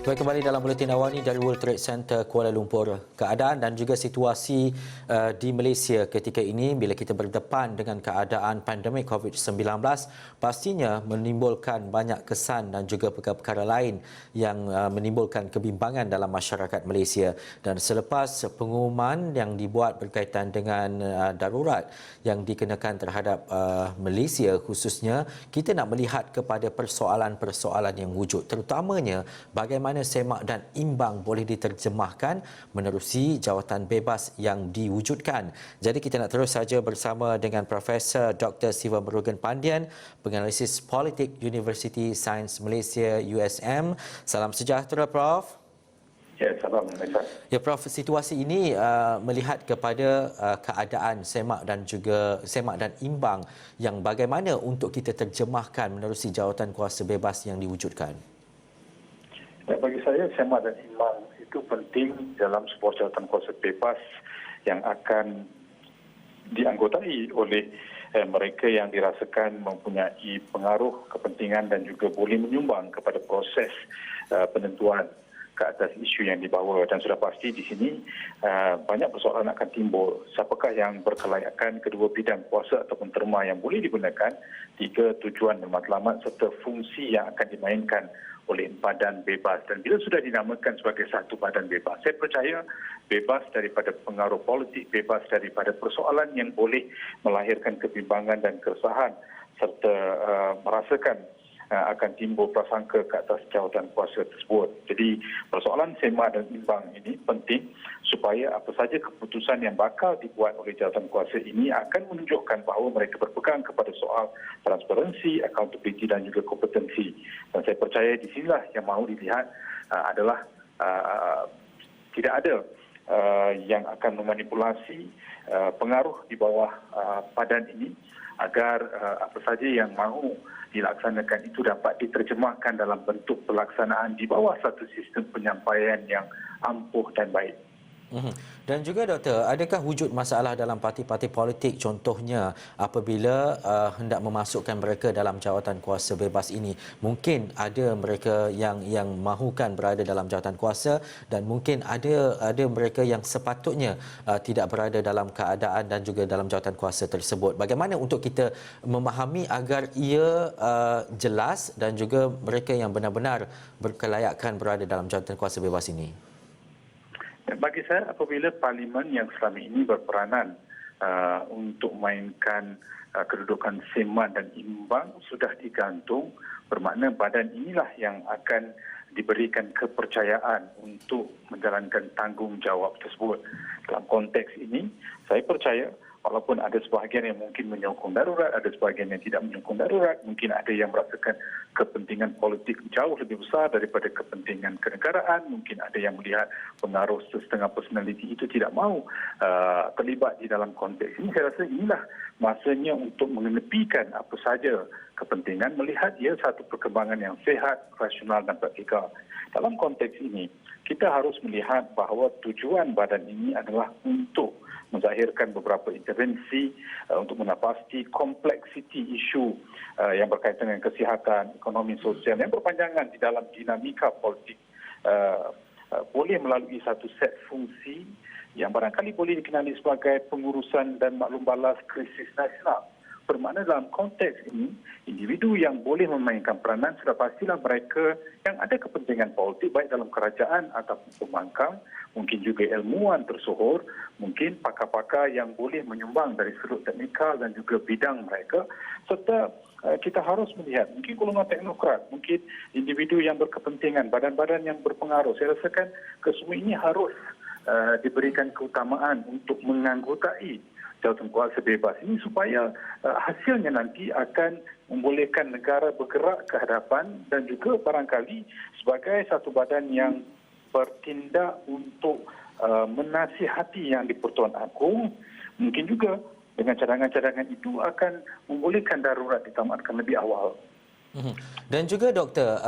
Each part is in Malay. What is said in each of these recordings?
Baik, kembali dalam buletin awal ini dari World Trade Center Kuala Lumpur. Keadaan dan juga situasi di Malaysia ketika ini bila kita berdepan dengan keadaan pandemik COVID-19 pastinya menimbulkan banyak kesan dan juga perkara-perkara lain yang menimbulkan kebimbangan dalam masyarakat Malaysia. Dan selepas pengumuman yang dibuat berkaitan dengan darurat yang dikenakan terhadap Malaysia khususnya, kita nak melihat kepada persoalan-persoalan yang wujud, terutamanya bagaimana semak dan imbang boleh diterjemahkan menerusi jawatan bebas yang diwujudkan. Jadi kita nak terus saja bersama dengan Profesor Dr. Siva Murugan Pandian, penganalisis politik University Sains Malaysia USM. Salam sejahtera, Prof. Ya, salam. Ya, Prof, situasi ini melihat kepada keadaan semak dan imbang yang bagaimana untuk kita terjemahkan menerusi jawatan kuasa bebas yang diwujudkan. Bagi saya, semak dan imbang itu penting dalam sebuah jawatan kuasa bebas yang akan dianggotai oleh mereka yang dirasakan mempunyai pengaruh, kepentingan dan juga boleh menyumbang kepada proses penentuan ke atas isu yang dibawa. Dan sudah pasti di sini banyak persoalan akan timbul. Siapakah yang berkelayakan kedua bidang kuasa ataupun terma yang boleh digunakan, tiga tujuan bermatlamat serta fungsi yang akan dimainkan oleh badan bebas. Dan bila sudah dinamakan sebagai satu badan bebas, saya percaya bebas daripada pengaruh politik, bebas daripada persoalan yang boleh melahirkan kebimbangan dan keresahan serta merasakan akan timbul prasangka ke atas jawatan kuasa tersebut. Jadi persoalan semak dan imbang ini penting supaya apa saja keputusan yang bakal dibuat oleh jawatan kuasa ini akan menunjukkan bahawa mereka berpegang kepada soal transparansi, accountability dan juga kompetensi. Dan saya percaya di sinilah yang mahu dilihat adalah tidak ada yang akan memanipulasi pengaruh di bawah badan ini agar apa saja yang mahu dilaksanakan itu dapat diterjemahkan dalam bentuk pelaksanaan di bawah satu sistem penyampaian yang ampuh dan baik. Dan juga, Doktor, adakah wujud masalah dalam parti-parti politik contohnya apabila hendak memasukkan mereka dalam jawatan kuasa bebas ini? Mungkin ada mereka yang mahukan berada dalam jawatan kuasa dan mungkin ada mereka yang sepatutnya tidak berada dalam keadaan dan juga dalam jawatan kuasa tersebut. Bagaimana untuk kita memahami agar ia jelas dan juga mereka yang benar-benar berkelayakan berada dalam jawatan kuasa bebas ini? Bagi saya, apabila parlimen yang selama ini berperanan untuk mainkan kedudukan semak dan imbang sudah digantung, bermakna badan inilah yang akan diberikan kepercayaan untuk menjalankan tanggungjawab tersebut. Dalam konteks ini, saya percaya walaupun ada sebahagian yang mungkin menyokong darurat, ada sebahagian yang tidak menyokong darurat, mungkin ada yang merasakan kepentingan politik jauh lebih besar daripada kepentingan kenegaraan, mungkin ada yang melihat pengaruh setengah personaliti itu tidak mahu terlibat di dalam konteks ini. Saya rasa inilah masanya untuk mengenepikan apa saja kepentingan, melihat ia satu perkembangan yang sehat, rasional dan praktikal. Dalam konteks ini, kita harus melihat bahawa tujuan badan ini adalah untuk menzahirkan beberapa intervensi untuk menapasti kompleksiti isu yang berkaitan dengan kesihatan, ekonomi sosial yang berpanjangan di dalam dinamika politik boleh melalui satu set fungsi yang barangkali boleh dikenali sebagai pengurusan dan maklum balas krisis nasional. Bermakna dalam konteks ini, individu yang boleh memainkan peranan sudah pastilah mereka yang ada kepentingan politik baik dalam kerajaan ataupun pembangkang, mungkin juga ilmuwan tersohor, mungkin pakar-pakar yang boleh menyumbang dari sudut teknikal dan juga bidang mereka, serta kita harus melihat mungkin golongan teknokrat, mungkin individu yang berkepentingan, badan-badan yang berpengaruh. Saya rasakan kesemua ini harus diberikan keutamaan untuk menganggotai jawatan kuasa bebas ini supaya hasilnya nanti akan membolehkan negara bergerak ke hadapan dan juga barangkali sebagai satu badan yang bertindak untuk menasihati yang di-Pertuan Agong, mungkin juga dengan cadangan-cadangan itu akan membolehkan darurat ditamatkan lebih awal. Mhm. Dan juga doktor,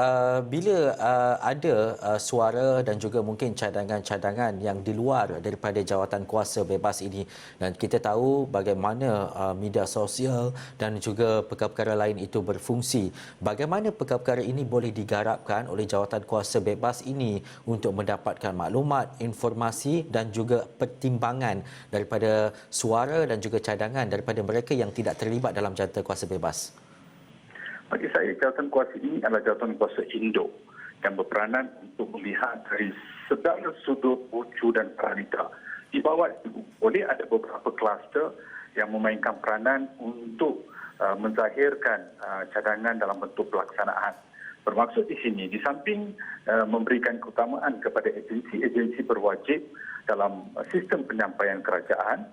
bila ada suara dan juga mungkin cadangan-cadangan yang di luar daripada jawatan kuasa bebas ini, dan kita tahu bagaimana media sosial dan juga perkara-perkara lain itu berfungsi, bagaimana perkara-perkara ini boleh digarapkan oleh jawatan kuasa bebas ini untuk mendapatkan maklumat, informasi dan juga pertimbangan daripada suara dan juga cadangan daripada mereka yang tidak terlibat dalam jawatan kuasa bebas? Bagi saya, jawatan kuasa ini adalah jawatan kuasa induk yang berperanan untuk melihat dari segala sudut wujud dan realita. Di bawah itu, boleh ada beberapa kluster yang memainkan peranan untuk menzahirkan cadangan dalam bentuk pelaksanaan. Bermaksud di sini, di samping memberikan keutamaan kepada agensi-agensi berwajib dalam sistem penyampaian kerajaan,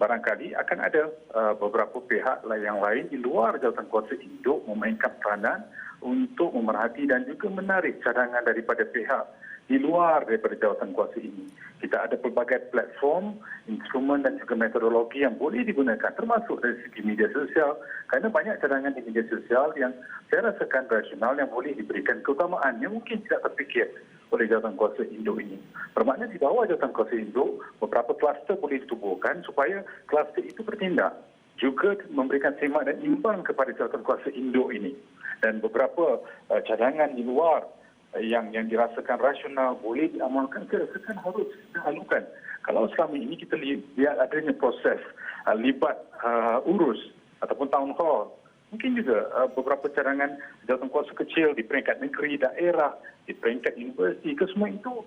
barangkali akan ada beberapa pihak yang lain di luar jawatan kuasa induk memainkan peranan untuk memerhati dan juga menarik cadangan daripada pihak di luar daripada jawatan kuasa ini. Kita ada pelbagai platform, instrumen dan juga metodologi yang boleh digunakan termasuk dari segi media sosial, kerana banyak cadangan di media sosial yang saya rasakan rasional yang boleh diberikan keutamaan yang mungkin tidak terfikir oleh jawatan kuasa induk ini. Bermakna di bawah jawatan kuasa induk, beberapa kluster boleh ditubuhkan supaya kluster itu bertindak. Juga memberikan semak dan imbang kepada jawatan kuasa induk ini. Dan beberapa cadangan di luar yang dirasakan rasional boleh diamalkan, saya rasakan harus dihalukan. Kalau selama ini kita lihat adanya proses libat urus ataupun town hall, mungkin juga beberapa cadangan jawatan kuasa kecil di peringkat negeri, daerah, di peringkat universiti, kesemua itu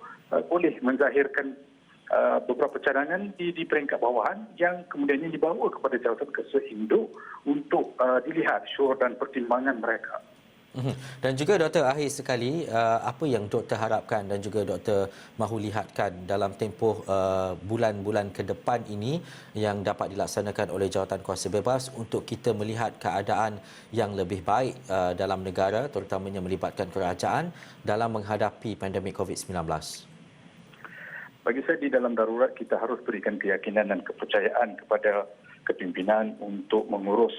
boleh menzahirkan beberapa cadangan di peringkat bawahan yang kemudiannya dibawa kepada jawatan kuasa induk untuk dilihat syur dan pertimbangan mereka. Dan juga doktor, akhir sekali, apa yang doktor harapkan dan juga doktor mahu lihatkan dalam tempoh bulan-bulan ke depan ini yang dapat dilaksanakan oleh jawatan kuasa bebas untuk kita melihat keadaan yang lebih baik dalam negara, terutamanya melibatkan kerajaan dalam menghadapi pandemik COVID-19? Bagi saya, di dalam darurat kita harus berikan keyakinan dan kepercayaan kepada kepimpinan untuk mengurus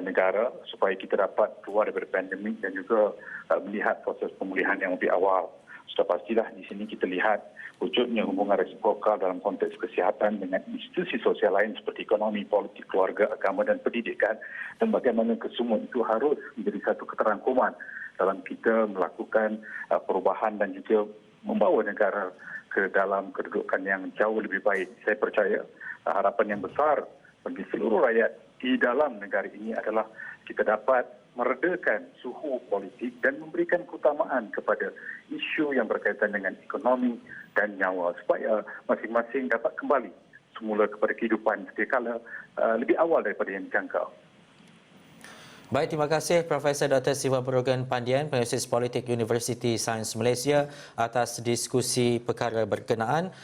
negara supaya kita dapat keluar daripada pandemik dan juga melihat proses pemulihan yang lebih awal. Sudah pastilah di sini kita lihat wujudnya hubungan resiprokal dalam konteks kesihatan dengan institusi sosial lain seperti ekonomi, politik, keluarga, agama dan pendidikan, dan bagaimana kesemua itu harus menjadi satu keterangkuman dalam kita melakukan perubahan dan juga membawa negara ke dalam kedudukan yang jauh lebih baik. Saya percaya harapan yang besar bagi seluruh rakyat di dalam negara ini adalah kita dapat meredakan suhu politik dan memberikan keutamaan kepada isu yang berkaitan dengan ekonomi dan nyawa supaya masing-masing dapat kembali semula kepada kehidupan sedia kala lebih awal daripada yang dijangka. Baik, terima kasih Profesor Dr. Siva Purugan Pandian, Pengasis Politik Universiti Sains Malaysia atas diskusi perkara berkenaan.